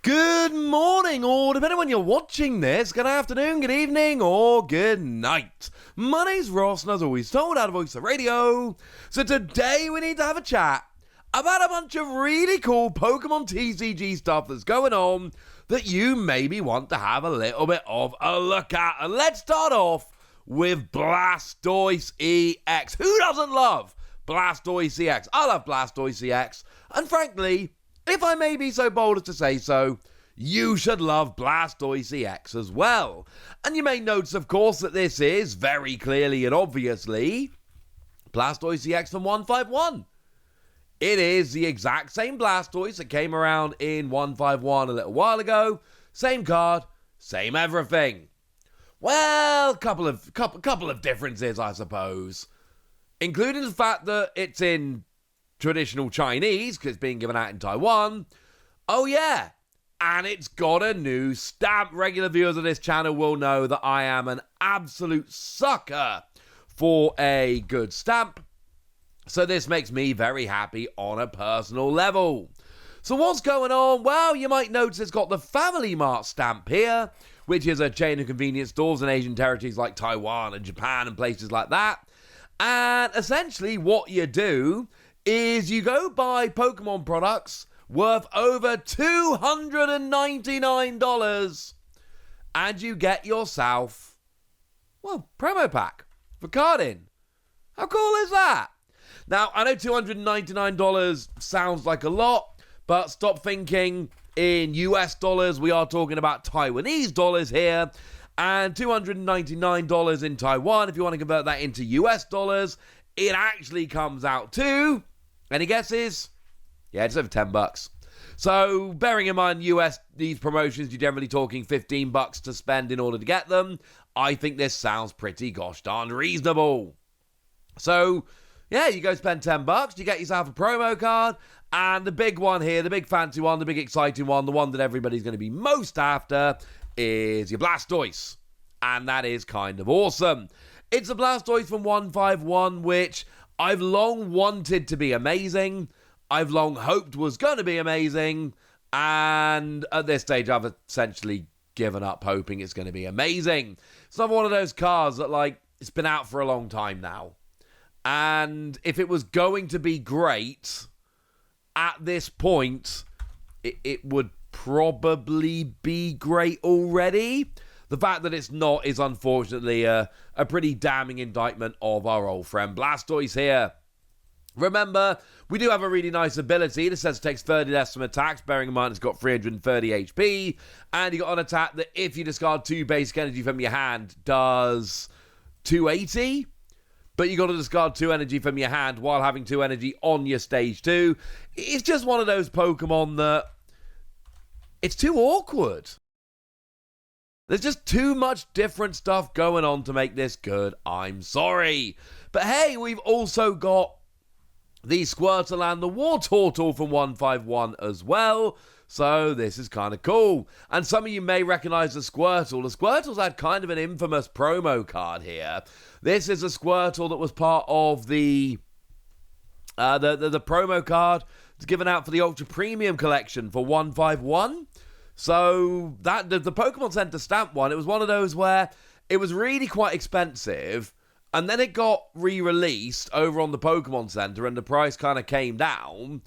Good morning, or depending on when you're watching this, good afternoon, good evening, or good night. My name's Ross, and as always, told out of voice of radio. So today we need to have a chat about a bunch of really cool Pokémon TCG stuff that's going on that you maybe want to have a little bit of a look at. And let's start off with Blastoise EX. Who doesn't love Blastoise EX? I love Blastoise EX, and frankly, if I may be so bold as to say so, you should love Blastoise EX as well. And you may notice, of course, that this is very clearly and obviously Blastoise EX from 151. It is the exact same Blastoise that came around in 151 a little while ago. Same card, same everything. Well, couple of differences, I suppose, including the fact that it's in traditional Chinese, because it's being given out in Taiwan. Oh yeah, and it's got a new stamp. Regular viewers of this channel will know that I am an absolute sucker for a good stamp, so this makes me very happy on a personal level. So what's going on? Well, you might notice it's got the Family Mart stamp here, which is a chain of convenience stores in Asian territories like Taiwan and Japan and places like that. And essentially what you do is you go buy Pokemon products worth over $299 and you get yourself, well, promo pack for carding. How cool is that? Now, I know $299 sounds like a lot, but stop thinking in US dollars. We are talking about Taiwanese dollars here, and $299 in Taiwan, if you want to convert that into US dollars, it actually comes out to, any guesses? Yeah, it's over $10. So, bearing in mind these promotions, you're generally talking $15 to spend in order to get them. I think this sounds pretty gosh darn reasonable. So, yeah, you go spend $10, you get yourself a promo card, and the big one here, the big fancy one, the big exciting one, the one that everybody's going to be most after is your Blastoise. And that is kind of awesome. It's a Blastoise from 151, which I've long wanted to be amazing. I've long hoped was going to be amazing. And at this stage, I've essentially given up hoping it's going to be amazing. It's not one of those cards that, it's been out for a long time now. And if it was going to be great, at this point, it would probably be great already. The fact that it's not is unfortunately a pretty damning indictment of our old friend Blastoise here. Remember, we do have a really nice ability that says it takes 30 less from attacks, bearing in mind it's got 330 HP, and you got an attack that if you discard 2 basic energy from your hand does 280, but you got to discard 2 energy from your hand while having 2 energy on your stage 2. It's just one of those Pokemon that it's too awkward. There's just too much different stuff going on to make this good. I'm sorry. But hey, we've also got the Squirtle and the Wartortle from 151 as well. So this is kind of cool. And some of you may recognize the Squirtle. The Squirtle's had kind of an infamous promo card here. This is a Squirtle that was part of the promo card that's given out for the Ultra Premium collection for 151. So that the Pokemon Center stamp one, it was one of those where it was really quite expensive, and then it got re-released over on the Pokemon Center, and the price kind of came down.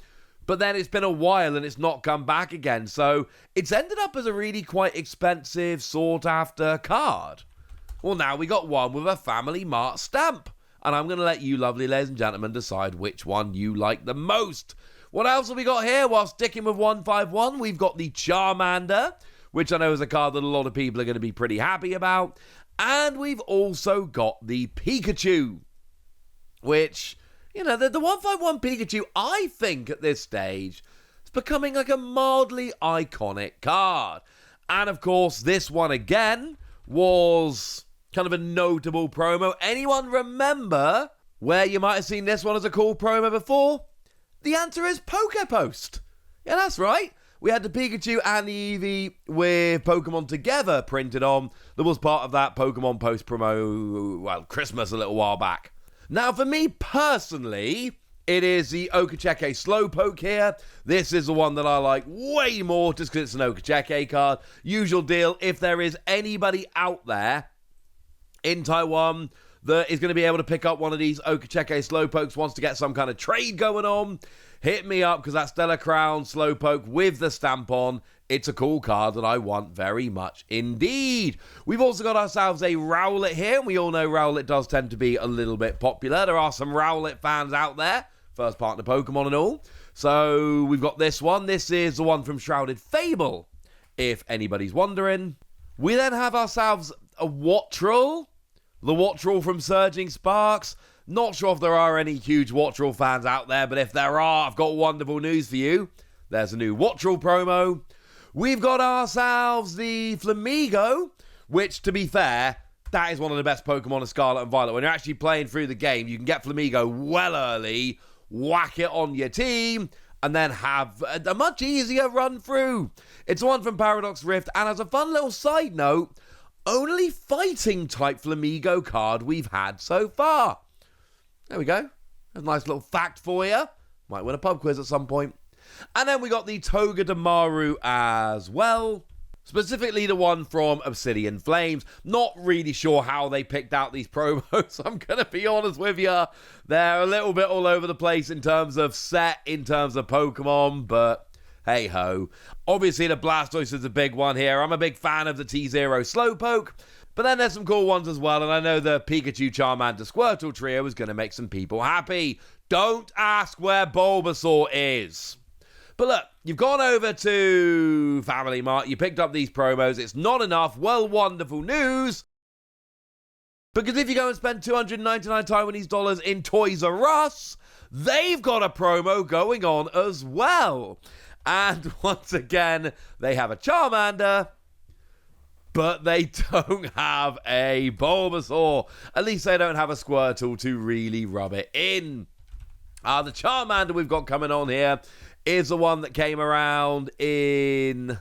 But then it's been a while, and it's not come back again. So it's ended up as a really quite expensive, sought-after card. Well, now we got one with a Family Mart stamp, and I'm going to let you, lovely ladies and gentlemen, decide which one you like the most. What else have we got here? While sticking with 151, we've got the Charmander, which I know is a card that a lot of people are going to be pretty happy about. And we've also got the Pikachu, which, the 151 Pikachu, I think at this stage, is becoming like a mildly iconic card. And of course, this one again was kind of a notable promo. Anyone remember where you might have seen this one as a cool promo before? The answer is Pokepost. Yeah, that's right. We had the Pikachu and the Eevee with Pokemon Together printed on. That was part of that Pokemon Post promo, Christmas a little while back. Now, for me personally, It is the Okacheke Slowpoke here. This is the one that I like way more just because it's an Okacheke card. Usual deal, if there is anybody out there in Taiwan that is going to be able to pick up one of these Okacheke Slowpokes, wants to get some kind of trade going on, hit me up because that Stellar Crown Slowpoke with the stamp on, it's a cool card that I want very much indeed. We've also got ourselves a Rowlet here, and we all know Rowlet does tend to be a little bit popular. There are some Rowlet fans out there, first partner Pokemon and all. So we've got this one. This is the one from Shrouded Fable, if anybody's wondering. We then have ourselves a Wattrel, the Wattrel from Surging Sparks. Not sure if there are any huge Wattrel fans out there, but if there are, I've got wonderful news for you. There's a new Wattrel promo. We've got ourselves the Flamigo, which, to be fair, that is one of the best Pokemon of Scarlet and Violet. When you're actually playing through the game, you can get Flamigo well early, whack it on your team, and then have a much easier run through. It's one from Paradox Rift, and as a fun little side note, only fighting-type Flamigo card we've had so far. There we go. A nice little fact for you. Might win a pub quiz at some point. And then we got the Togedemaru as well. Specifically the one from Obsidian Flames. Not really sure how they picked out these promos. I'm going to be honest with you. They're a little bit all over the place in terms of set, in terms of Pokemon, but hey ho. Obviously the Blastoise is a big one here. I'm a big fan of the T-Zero Slowpoke. But then there's some cool ones as well, and I know the Pikachu, Charmander, Squirtle trio is going to make some people happy. Don't ask where Bulbasaur is. But look, you've gone over to Family Mart, you picked up these promos, it's not enough. Well, wonderful news. Because if you go and spend 299 Taiwanese dollars in Toys R Us, they've got a promo going on as well. And once again, they have a Charmander, but they don't have a Bulbasaur. At least they don't have a Squirtle to really rub it in. The Charmander we've got coming on here is the one that came around in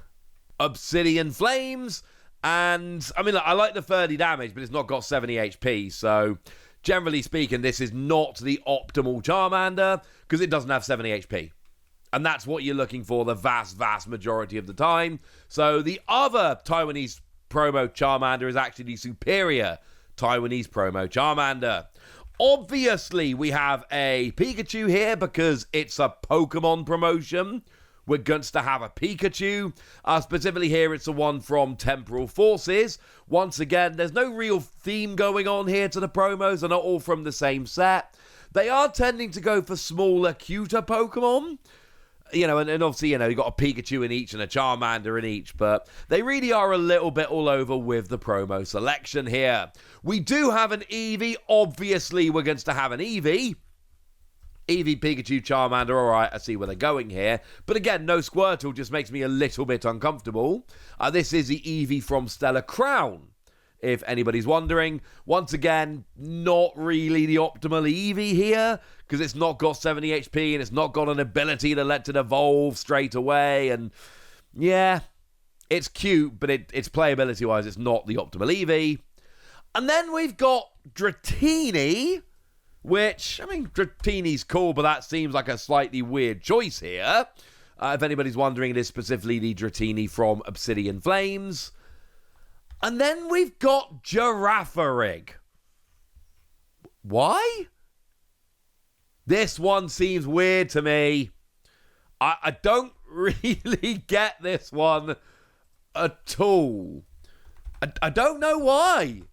Obsidian Flames. And, I mean, look, I like the 30 damage, but it's not got 70 HP. So, generally speaking, this is not the optimal Charmander because it doesn't have 70 HP. And that's what you're looking for the vast, vast majority of the time. So, the other Taiwanese promo Charmander is actually the superior Taiwanese promo Charmander. Obviously, we have a Pikachu here because it's a Pokemon promotion. We're going to have a Pikachu. Specifically here, it's the one from Temporal Forces. Once again, there's no real theme going on here to the promos. They're not all from the same set. They are tending to go for smaller, cuter Pokemon. You know, and obviously, you know, you've got a Pikachu in each and a Charmander in each, but they really are a little bit all over with the promo selection here. We do have an Eevee. Obviously, we're going to have an Eevee. Eevee, Pikachu, Charmander, all right, I see where they're going here. But again, no Squirtle just makes me a little bit uncomfortable. This is the Eevee from Stellar Crown, if anybody's wondering. Once again, not really the optimal Eevee here, because it's not got 70 HP, and it's not got an ability to let it evolve straight away, and yeah, it's cute, but it's playability-wise, it's not the optimal Eevee. And then we've got Dratini, which, I mean, Dratini's cool, but that seems like a slightly weird choice here. If anybody's wondering, it is specifically the Dratini from Obsidian Flames. And then we've got Girafarig. Why? This one seems weird to me. I don't really get this one at all. I don't know why.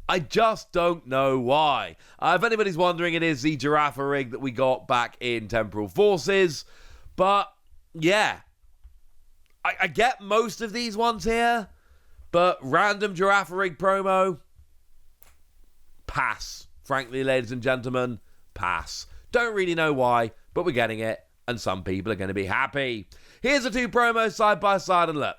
I just don't know why. If anybody's wondering, it is the Girafarig that we got back in Temporal Forces. But, yeah. I get most of these ones here. But random Girafarig promo, pass. Frankly, ladies and gentlemen, pass. Don't really know why, but we're getting it, and some people are going to be happy. Here's the two promos side by side, and look.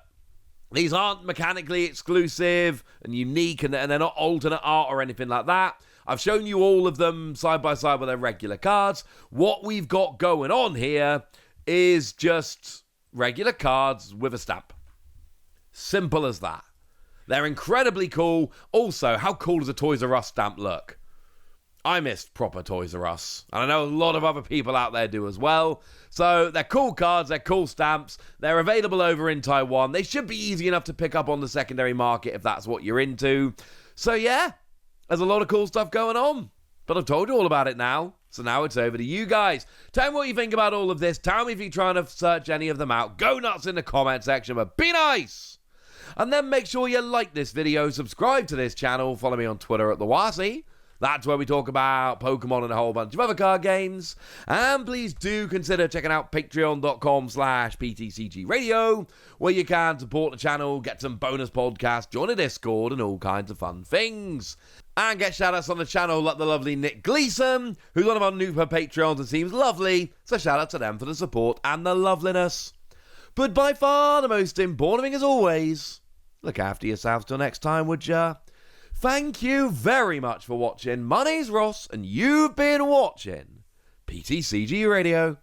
These aren't mechanically exclusive and unique, and they're not alternate art or anything like that. I've shown you all of them side by side with their regular cards. What we've got going on here is just regular cards with a stamp. Simple as that. They're incredibly cool. Also, how cool does a Toys R Us stamp look? I missed proper Toys R Us. And I know a lot of other people out there do as well. So they're cool cards, they're cool stamps. They're available over in Taiwan. They should be easy enough to pick up on the secondary market if that's what you're into. So yeah, there's a lot of cool stuff going on. But I've told you all about it now. So now it's over to you guys. Tell me what you think about all of this. Tell me if you're trying to search any of them out. Go nuts in the comment section, but be nice. And then make sure you like this video, subscribe to this channel, follow me on Twitter at @TheWasi. That's where we talk about Pokemon and a whole bunch of other card games. And please do consider checking out patreon.com/PTCG Radio, where you can support the channel, get some bonus podcasts, join a Discord, and all kinds of fun things. And get shout-outs on the channel like the lovely Nick Gleason, who's one of our newer Patreons and seems lovely, so shout-out to them for the support and the loveliness. But by far the most important thing as always, look after yourselves till next time, would ya? Thank you very much for watching. My name's Ross, and you've been watching PTCG Radio.